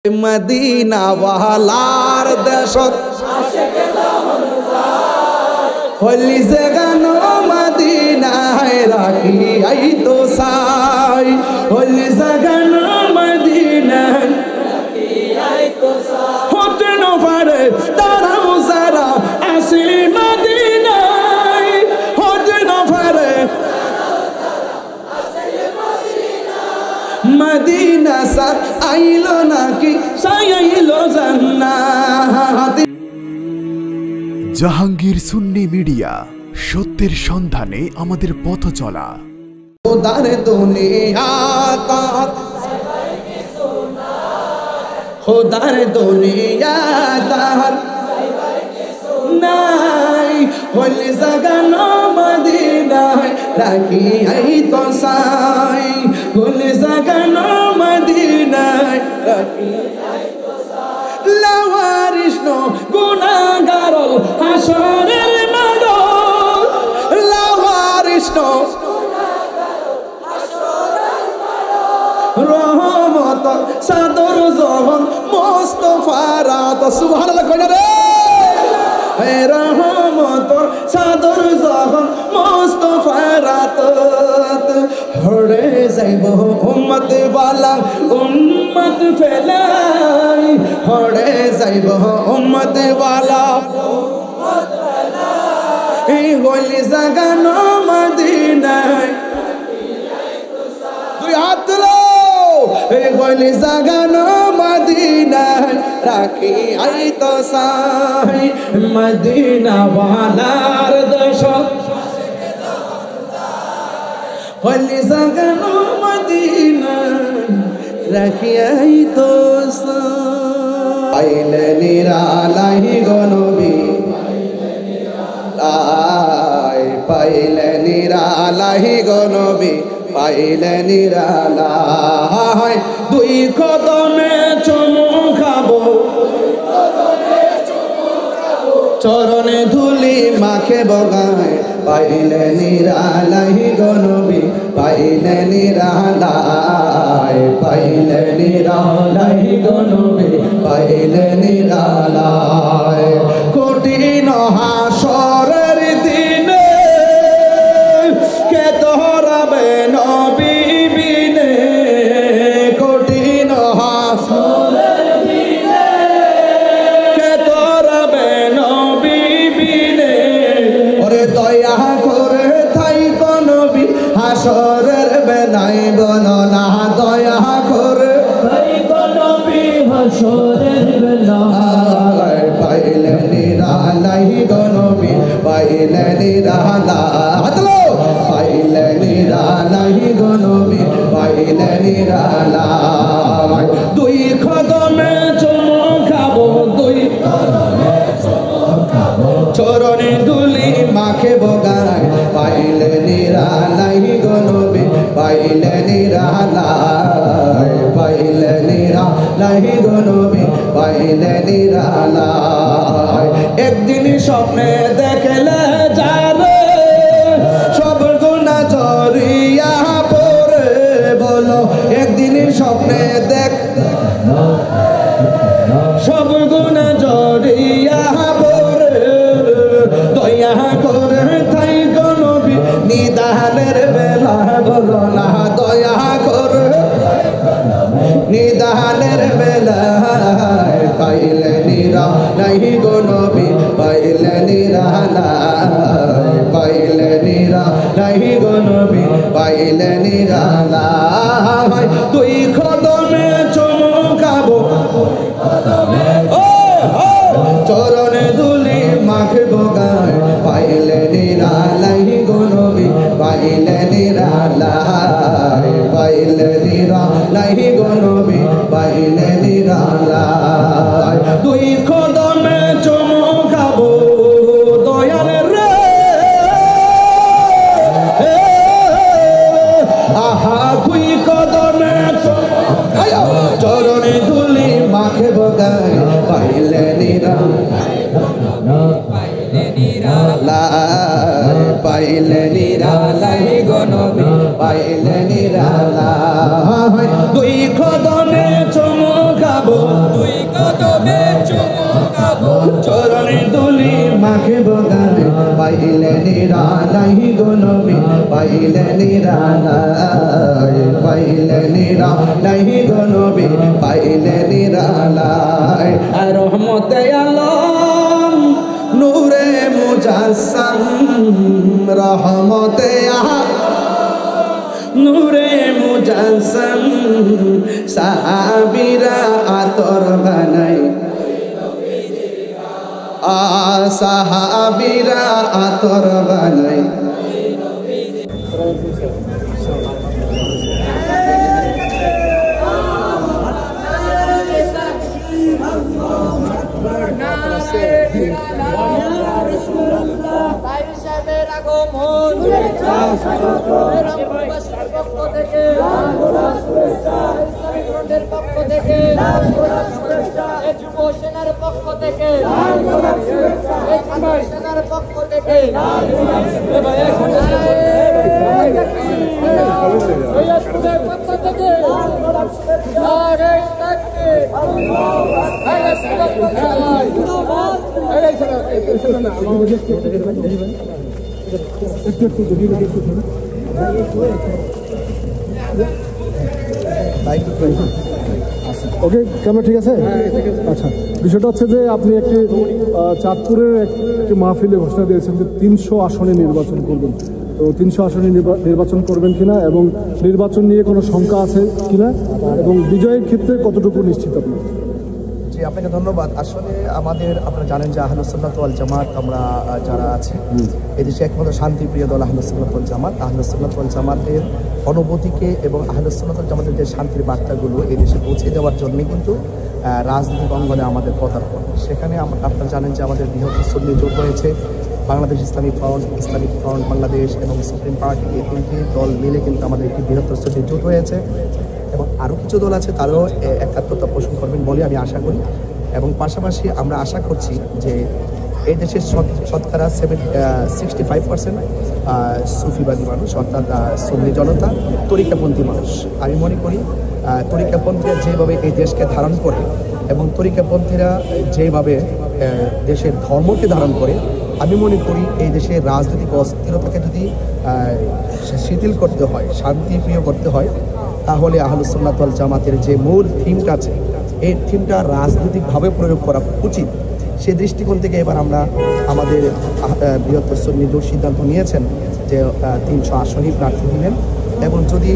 Medina वालार देशत होली से गानो मदीना राखी आई तो साई होली से गानो मदीना राखी आई तो साई होते न पारे तारा मुसारा ऐसी मदीना होते न पारे मदीना साथ आइलो ना कि साइलो जन्नत। জাহাঙ্গীর সুন্নি মিডিয়া, সত্যের সন্ধানে আমাদের পথ চলা। खुदार दुनिया तात खुदार दुनिया तात নাই होली जगनो मदीना राखी आई तो साई होली जगनो मदीना राखी आई तो साई लावारिस नो गुनाहगारल हाशरेर माडल लावारिस नो রহমত সাদর জহন মুস্তাফারা তো সুবহানাল্লাহ কইনা রে হে রহমত সাদর জহন মুস্তাফারা তো হড়ে যাইব উম্মত ওয়ালা উম্মত ফেলাই হড়ে যাইব উম্মত ওয়ালা উম্মত ফেলাই এই হোলি জাগানো মদিনায় দুই হাত তুলো होली जगनो मदीना राखी आई तो साई मदीना वालार देशत होली जगनो मदीना राखी आई तो साई आइले निरालाई गो नबी पाइले निरालाई गो नबी पाइले निरालाई दुई कदमे चुमु खाबो चरणे धूली माखे बगाए पाइले निरालाई गो नबी पाइले निरालाई गो नबी पाइले निरालाई कठिन हाशरेर दिने के तोहराबे नबी बिने कठिन हाशरेर दिने के तोहराबे नबी बिने ओरे दया करे थाइको नबी हाशरेर बेलाई बनो ना दया करे थाइको नबी हाशरेर बेलाई पाइले निरालाई गो नबी पाइले निरालाई पाइले निरालाई गो नबी पाइले निरालाई दुई कदमे चुमु खाबो दुई कदमे चुमु खाबो चरणे धूली माखे बगाय पाइले निरालाई गो नबी पाइले निरालाई गो नबी पाइले निरालाई एक दिन स्वप्ने देखले जाने सब गुना जरिया परे बोलो एक दिन स्वप्ने देख सब गुना जरिया परे दया करे थाई गो नबी निदाনের বেলা বলো না দয়া করে निदाনের বেলা पाइले निरालाई गो नबी पाइले निरालाई गो नबी पाइले निरालाई दुई कदमे चुमु खाबो चरणे धूली माखे बगाय पाइले निरालाई गो नबी पाइले निरालाई गो नबी पाइले निरालाई दुई कदमे चुमु खाबो दयाल रे आहा दुई कदमे चरणे धूली माखे बगाय पाइले पाइले निरालाई गो नबी पाइले निरालाई दुई कदमे चुमु खाबो মাখে বগায় পাইলে নিরালাই গো নবী পাইলে নিরালাই পাইলে নিরালাই গো নবী পাইলে নিরালাই রহমতে আলম নূরে মুজাসসাম রহমতে নূরে মুজাসসাম সাহাবীরা আতর বানায় সাহাবীরা আতর বানায় যুবসেনার পক্ষ থেকে সেনার পক্ষ থেকে ওকে ক্যামেরা ঠিক আছে? আচ্ছা, বিষয়টা হচ্ছে যে আপনি একটি চাঁদপুরের একটি মাহফিলে ঘোষণা দিয়েছেন যে 300 আসনে নির্বাচন করবেন। তো 300 আসনে নির্বাচন করবেন কিনা এবং নির্বাচন নিয়ে কোনো শঙ্কা আছে কিনা এবং বিজয়ের ক্ষেত্রে কতটুকু নিশ্চিত আপনি? জি, আপনাকে ধন্যবাদ। আসলে আমাদের আপনারা জানেন যে আহলুস সুন্নাত ওয়াল জামাত আমরা যারা আছে এদেশে একমাত্র শান্তিপ্রিয় দল আহলুস সুন্নাত ওয়াল জামাত। আহলুস সুন্নাত ওয়াল জামাতের অনুভূতিকে এবং আহলুস সুন্নাত ওয়াল জামাতের যে শান্তির বার্তাগুলো এদেশে পৌঁছে দেওয়ার জন্যই কিন্তু রাজনৈতিক অঙ্গনে আমাদের পদার্পণ। সেখানে আপনারা জানেন যে আমাদের বৃহত্তর সুন্নি জোট রয়েছে, বাংলাদেশ ইসলামিক ফ্রন্ট বাংলাদেশ এবং সুপ্রিম পার্টি, এই তিনটি দল মিলে কিন্তু আমাদের একটি বৃহত্তর সুন্নি জোট হয়েছে এবং আরও কিছু দল আছে তারাও একাত্মতা পোষণ করবেন বলে আমি আশা করি। এবং পাশাপাশি আমরা আশা করছি যে এই দেশের শতকরা 65% সুফিবাদী মানুষ, অর্থাৎ সুন্নি জনতা, তরিকাপন্থী মানুষ। আমি মনে করি তরিকাপন্থীরা যেভাবে এই দেশকে ধারণ করে এবং তরিকাপন্থীরা যেভাবে দেশের ধর্মকে ধারণ করে, আমি মনে করি এই দেশের রাজনৈতিক অস্থিরতাকে যদি শিথিল করতে হয়, শান্তিপ্রিয় করতে হয়, তাহলে আহলুস সুন্নাত ওয়াল জামাতের যে মূল থিমটা আছে এই থিমটা রাজনৈতিকভাবে প্রয়োগ করা উচিত। সেই দৃষ্টিকোণ থেকে এবার আমরা আমাদের বৃহত্তর সুন্নি জোট সিদ্ধান্ত নিয়েছেন যে 300 আসনই প্রার্থী দিবেন এবং যদি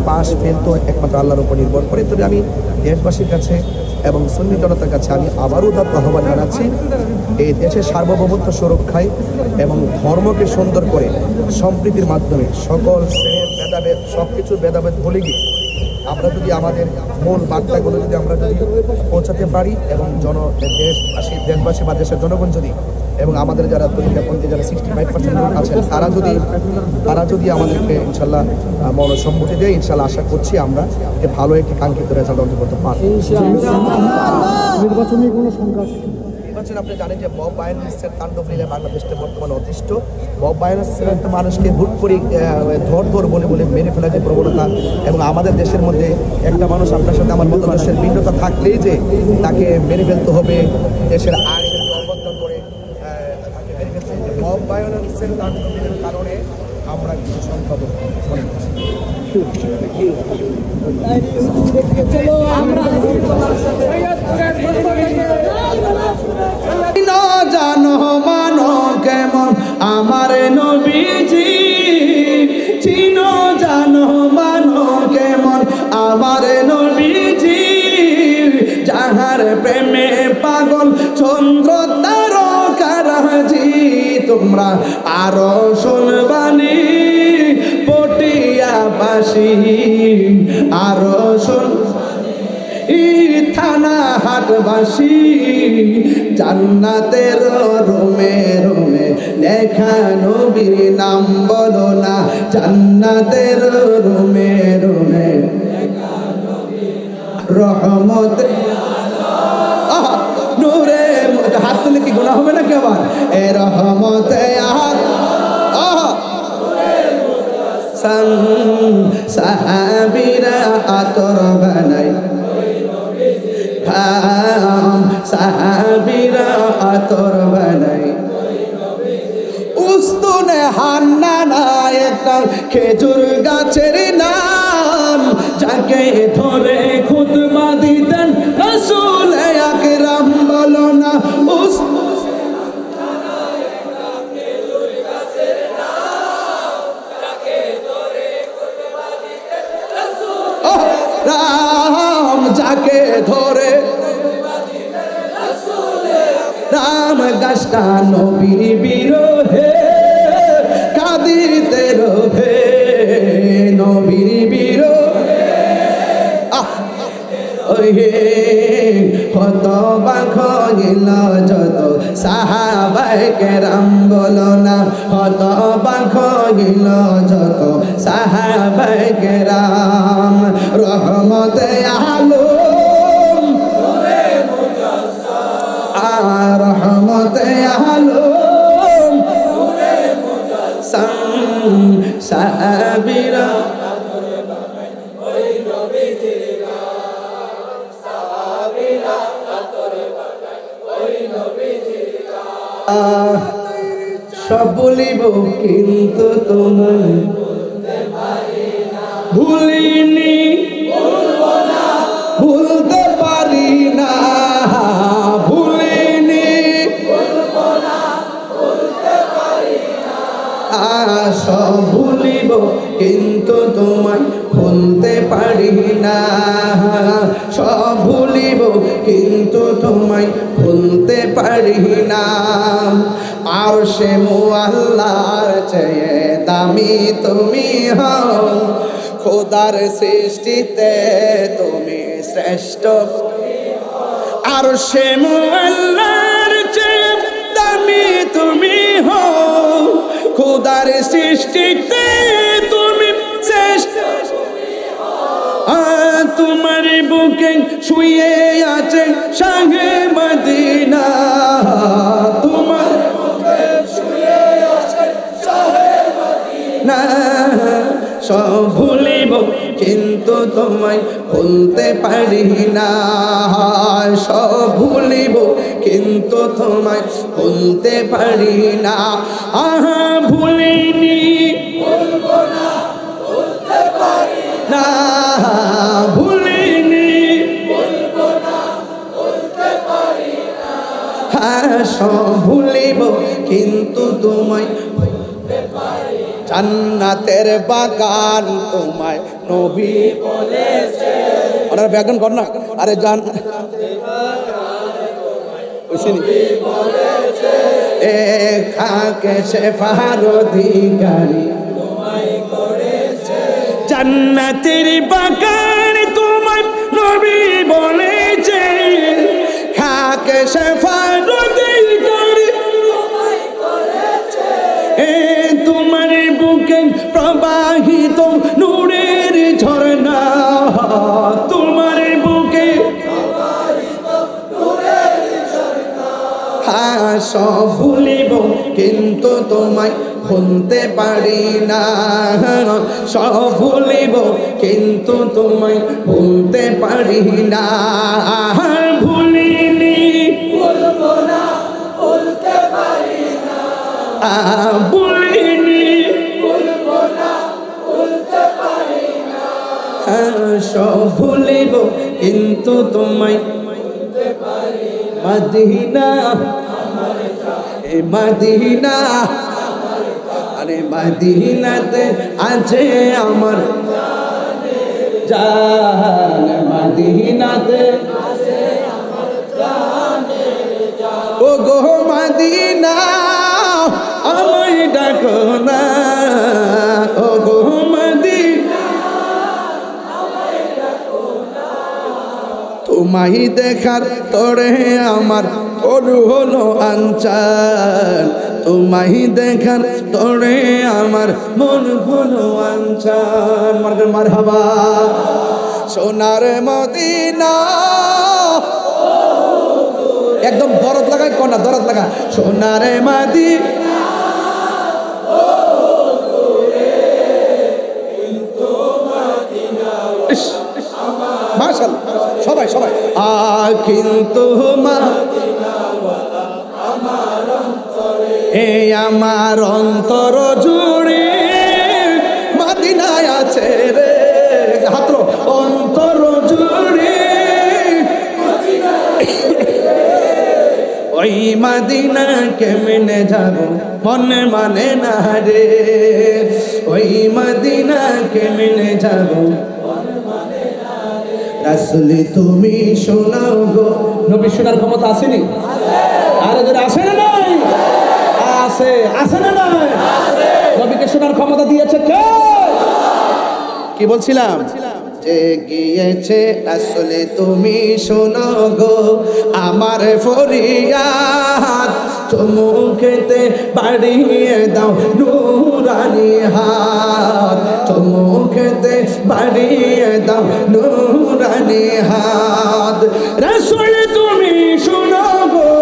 পাশ ফেল তো একমাত্র আল্লাহর উপর নির্ভর করে। তবে আমি দেশবাসীর কাছে এবং সুন্নি জনতার কাছে আমি আবারও তার আহ্বান জানাচ্ছি, এই দেশের সার্বভৌমত্ব সুরক্ষায় এবং ধর্মকে সুন্দর করে সম্প্রীতির মাধ্যমে সকল শ্রেণীর ভেদাভেদ সব কিছুর ভেদাভেদ ভুলে গিয়ে আমরা যদি আমাদের মূল বার্তাগুলো যদি আমরা যদি পৌঁছাতে পারি এবং দেশবাসী বা দেশের জনগণ যদি এবং আমাদের যারা তরিকাপন্থী যারা 65% লোক আছেন তারা যদি আমাদেরকে ইনশাল্লাহ মনোসম্মতি দেয়, ইনশাল্লাহ আশা করছি আমরা ভালো একটি কাঙ্ক্ষিত রেজাল্ট অর্জন করতে পারব। নির্বাচনী কোনো সংখ্যা আছে? নির্বাচন আপনি জানেন যে বব ভায়োলেন্সের তাণ্ডব লীলা বাংলাদেশে বর্তমানে অতিষ্ঠ। বব ভায়োলেন্সের একটা মানুষকে হুট করে ধর বলে মেরে ফেলার যে প্রবণতা এবং আমাদের দেশের মধ্যে একটা মানুষ আপনার সাথে আমার মতাদর্শের ভিন্নতা থাকলেই যে তাকে মেরে ফেলতে হবে, দেশের আইন অবলম্বন করে তাকে মেরে ফেলতে হবে, বব ভায়োলেন্সের তাণ্ডব লীলার কারণে আমরা কিছু সংখ্যা মনে করছি। জানো মানো কেমন আমার নবীজি, চিনো জানো মানো কেমন আমার নবীজি, যাহার প্রেমে পাগল চন্দ্র তারকারাজি। তোমরা আরো শুনবানি পটিয়াবাসী, আরো শুন থানা হাটবাসী, জান্নাতের রুমে রুমে লেখা নবীর নাম বলো না, জান্নাতের রুমে রুমে রহমত নূরে। হাত তুলে কি গুনাহ হবে না কি আবার? এ রহমতে সাহাবীরা আতর বানাই, সাহাবীরা আতর বানাই, হান্নানা একটা খেজুর গাছের নাম, যাকে ধরে খুতবা দিতেন রাসূল আকরাম। বলো না রাম, যাকে ধরে রাম গাছটা নবীর বিরোধে কাঁদিতে রোধে, নবীর বিরোধে হত বাখ গেল যত সাহাবায়ে কেরাম। বলো না হত বাখ গেল যত সাহাবায়ে কেরাম। রহমতে আলম রহমতে আলম সাহাবীরা সব বলিব কিন্তু তোমায় ভুলিনি, ভুলতে পারি না, ভুলিনি সব ভুলিব কিন্তু তোমায় ভুলতে পারি না, সব ভুলিব কিন্তু তোমায় ভুলতে পারি না। আর সে মুআল্লার চেয়ে দামি তুমি হও, খোদার সৃষ্টিতে তুমি শ্রেষ্ঠ। আর সে মুআল্লার চেয়ে দামি তুমি হও, খোদার সৃষ্টিতে তুমি শ্রেষ্ঠ। তোমার বুকে শুয়ে আছে শাহে মদিনা, তোমার বুকে শুয়ে আছে শাহে মদিনা। সব ভুলিব কিন্তু তোমায় ভুলতে পারি না, সব ভুলিব কিন্তু তোমায় ভুলতে পারি না। আহা ভুলিনি, ভুলবো না, ভুলতে পারি না, ভুলিনি, ভুলবো না, ভুলতে পারি না। হ্যাঁ সব ভুলিব কিন্তু তোমায় ভুলতে পারি। জান্নাতের বাগান তোমায় নবী বলেছে, ওনার ব্যাকরণ কর না। আরে জান এ খাকে শেফার অধিকারী জান্নাতের বাগান তোমায় নবী বলেছে, খাকে শেফার অধিকারী তোমার বুকে প্রবাহিত নূরের ঝর্ণা, তোমার বুকে সব ভুলিব কিন্তু তোমায় ভুলতে পারি না, সব ভুলিব কিন্তু তোমায় ভুলতে পারি না। ভুলিনি, ভুলবো না, ভুলতে পারি না, ভুলিনি, ভুলবো না, ভুলতে পারি না। সব ভুলিব কিন্তু তোমায় ভুলতে পারি না। মদিনা এ মদিনা, আরে মদিনাতে আছে আমার জান, মদিনাতে আছে আমার জান। ও গো মদিনা আমায় ডাকো না, ও গো মদিনা আমায় ডাকো না। তোমায় দেখার তরে আমার ওরু হলো আনচান, তোমায় দেখার তরে আমার মন হলো আনচান। মারহাবা সোনার মদিনা, একদম দরদ লাগাই কোনা, দরদ লাগা। সোনার মদিনা মাশাআল্লাহ, সবাই সবাই কিন্তু এ আমার অন্তর জুড়ে মদিনায় আছে রে হাত তোলো অন্তর জুড়ে ওই মদিনা কেমনে যাব মনে মানে না রে ওই মদিনা কেমনে যাব রাসূলি তুমি শোনাও গো নবী শোনার ক্ষমতা আসেনি আর যদি আসে না নাই আছে আছে না নাই নবীকে শোনার ক্ষমতা দিয়েছে কে কি বলছিলাম যে গিয়েছে রাসূলি তুমি শোনো গো আমার ফরিয়াদ চুমুকেতে বাড়িয়ে দাও নূরানি হাত চুমুকেতে বাড়িয়ে দাও নূরানি হাত রাসূলি তুমি শোনো গো